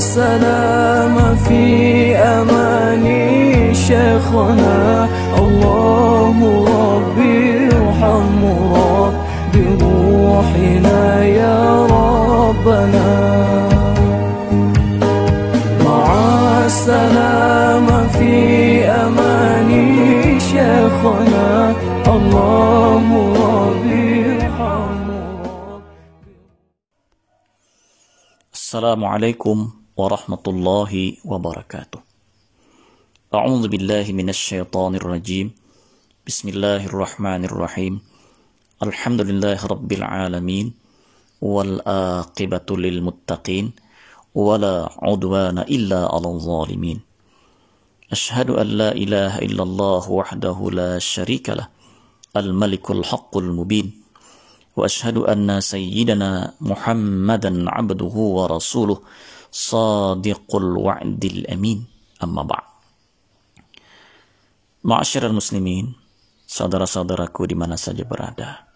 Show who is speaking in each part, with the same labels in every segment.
Speaker 1: السلام في أمان شيخنا الله ربي ارحم ربي روحنا يا ربنا مع السلامة في أمان شيخنا الله ربي ارحم
Speaker 2: السلام عليكم ورحمة الله وبركاته. أعوذ بالله من الشيطان الرجيم. بسم الله الرحمن الرحيم. الحمد لله رب العالمين والآقبة للمتقين ولا عدوان إلا على الظالمين. أشهد أن لا إله إلا الله وحده لا شريك له الملك الحق المبين وأشهد أن سيدنا محمدا عبده ورسوله صادق الوعد الأمين. أما بعد. Ma'asyiral muslimin, saudara-saudaraku di mana saja berada,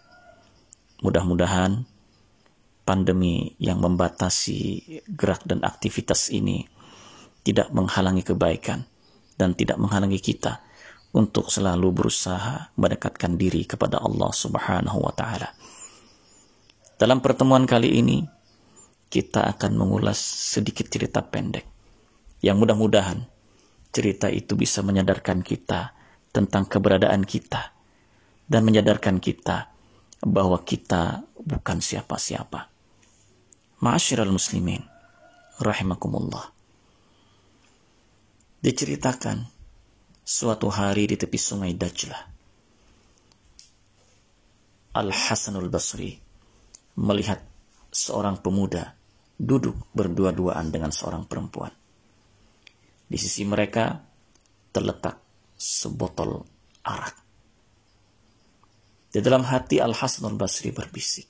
Speaker 2: mudah-mudahan pandemi yang membatasi gerak dan aktivitas ini tidak menghalangi kebaikan dan tidak menghalangi kita untuk selalu berusaha mendekatkan diri kepada Allah Subhanahu wa Ta'ala. Dalam pertemuan kali ini, kita akan mengulas sedikit cerita pendek yang mudah-mudahan cerita itu bisa menyadarkan kita tentang keberadaan kita dan menyadarkan kita bahwa kita bukan siapa-siapa. Ma'asyiral muslimin, rahimakumullah. Diceritakan suatu hari di tepi sungai Dajlah, Al-Hasanul Basri melihat seorang pemuda duduk berdua-duaan dengan seorang perempuan. Di sisi mereka terletak sebotol arak. Di dalam hati Al-Hasanul Basri berbisik,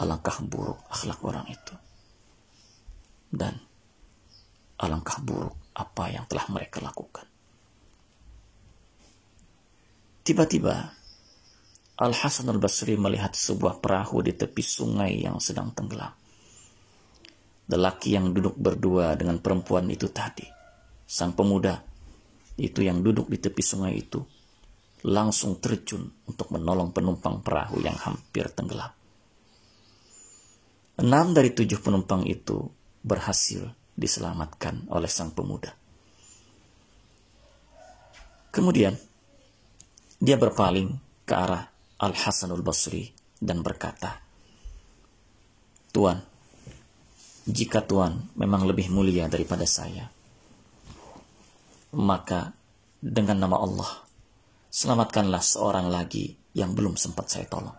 Speaker 2: alangkah buruk akhlak orang itu. Dan alangkah buruk apa yang telah mereka lakukan. Tiba-tiba Al-Hasanul Basri melihat sebuah perahu di tepi sungai yang sedang tenggelam. Lelaki yang duduk berdua dengan perempuan itu tadi, sang pemuda itu yang duduk di tepi sungai itu, langsung terjun untuk menolong penumpang perahu yang hampir tenggelam. 6 dari 7 penumpang itu berhasil diselamatkan oleh sang pemuda. Kemudian dia berpaling ke arah Al-Hasanul Basri dan berkata, "Tuan, jika Tuan memang lebih mulia daripada saya, maka dengan nama Allah, selamatkanlah seorang lagi yang belum sempat saya tolong.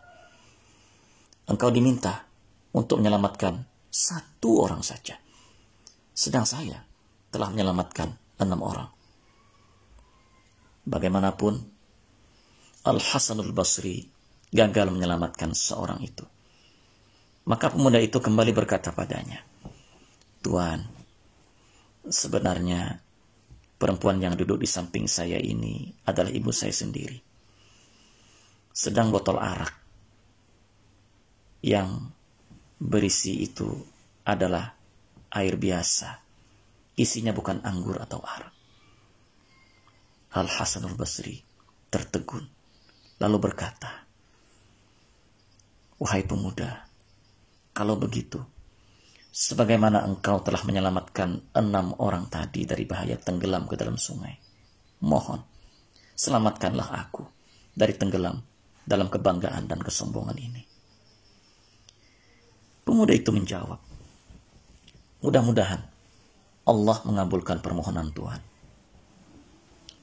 Speaker 2: Engkau diminta untuk menyelamatkan 1 orang saja, sedang saya telah menyelamatkan 6 orang. Bagaimanapun, Al-Hasanul Basri gagal menyelamatkan seorang itu. Maka pemuda itu kembali berkata padanya, Tuan, sebenarnya perempuan yang duduk di samping saya ini adalah ibu saya sendiri. Sedang botol arak yang berisi itu adalah air biasa. Isinya bukan anggur atau arak." Al-Hasanul Basri tertegun, lalu berkata, "Wahai pemuda, kalau begitu, sebagaimana engkau telah menyelamatkan 6 orang tadi dari bahaya tenggelam ke dalam sungai, mohon, selamatkanlah aku dari tenggelam dalam kebanggaan dan kesombongan ini." Pemuda itu menjawab, "Mudah-mudahan Allah mengabulkan permohonan Tuhan."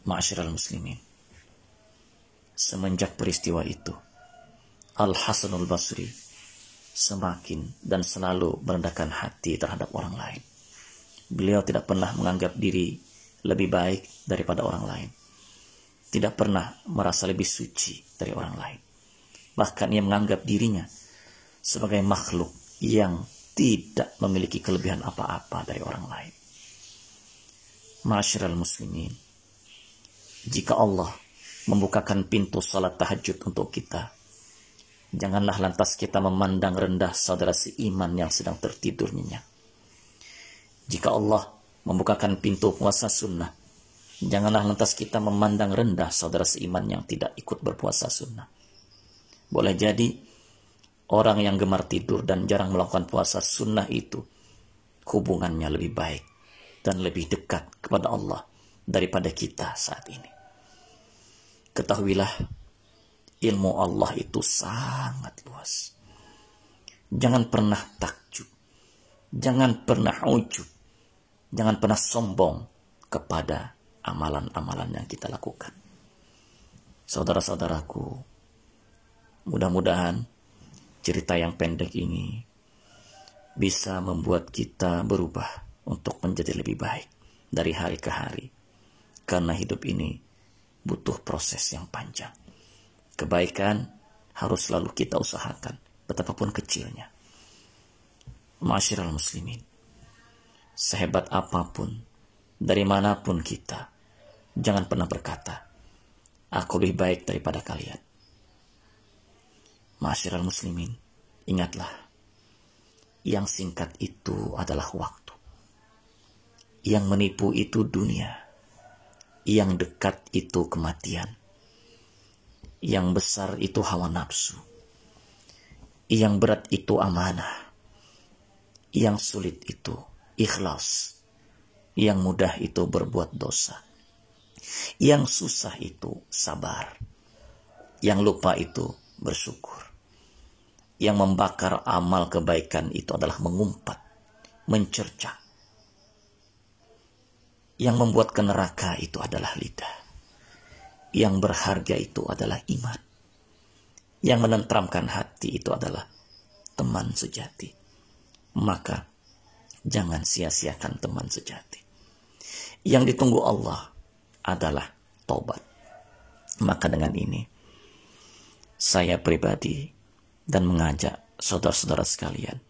Speaker 2: Ma'asyiral muslimin, semenjak peristiwa itu, Al-Hasanul Basri semakin dan selalu merendahkan hati terhadap orang lain. Beliau tidak pernah menganggap diri lebih baik daripada orang lain. Tidak pernah merasa lebih suci dari orang lain. Bahkan ia menganggap dirinya sebagai makhluk yang tidak memiliki kelebihan apa-apa dari orang lain. Ma'asyiral muslimin, jika Allah membukakan pintu salat tahajud untuk kita, janganlah lantas kita memandang rendah saudara seiman yang sedang tertidur nyenyak. Jika Allah membukakan pintu puasa sunnah, janganlah lantas kita memandang rendah saudara seiman yang tidak ikut berpuasa sunnah. Boleh jadi orang yang gemar tidur dan jarang melakukan puasa sunnah itu hubungannya lebih baik dan lebih dekat kepada Allah daripada kita saat ini. Ketahuilah, ilmu Allah itu sangat luas. Jangan pernah takjub, jangan pernah ujub, jangan pernah sombong kepada amalan-amalan yang kita lakukan. Saudara-saudaraku, mudah-mudahan cerita yang pendek ini bisa membuat kita berubah untuk menjadi lebih baik dari hari ke hari. Karena hidup ini butuh proses yang panjang. Kebaikan harus selalu kita usahakan, betapapun kecilnya. Ma'asyiral muslimin, sehebat apapun, dari manapun kita, jangan pernah berkata, aku lebih baik daripada kalian. Ma'asyiral muslimin, ingatlah, yang singkat itu adalah waktu. Yang menipu itu dunia. Yang dekat itu kematian. Yang besar itu hawa nafsu. Yang berat itu amanah. Yang sulit itu ikhlas. Yang mudah itu berbuat dosa. Yang susah itu sabar. Yang lupa itu bersyukur. Yang membakar amal kebaikan itu adalah mengumpat, mencerca. Yang membuat ke neraka itu adalah lidah. Yang berharga itu adalah iman. Yang menenteramkan hati itu adalah teman sejati. Maka jangan sia-siakan teman sejati. Yang ditunggu Allah adalah taubat. Maka dengan ini, saya pribadi dan mengajak saudara-saudara sekalian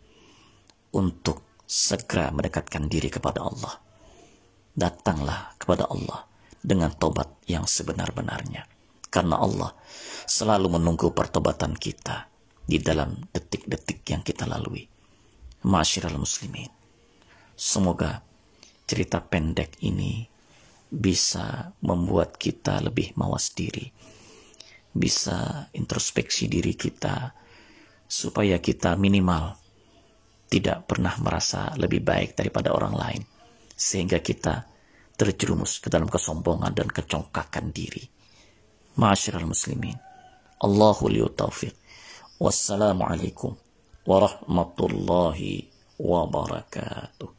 Speaker 2: untuk segera mendekatkan diri kepada Allah. Datanglah kepada Allah dengan tobat yang sebenar-benarnya. Karena Allah selalu menunggu pertobatan kita di dalam detik-detik yang kita lalui. Ma'asyiral muslimin, semoga cerita pendek ini bisa membuat kita lebih mawas diri, bisa introspeksi diri kita, supaya kita minimal tidak pernah merasa lebih baik daripada orang lain, sehingga kita terjerumus ke dalam kesombongan dan kecongkakan diri. Ma'asyiral muslimin, Allahu liyu taufiq. Wassalamualaikum warahmatullahi wabarakatuh.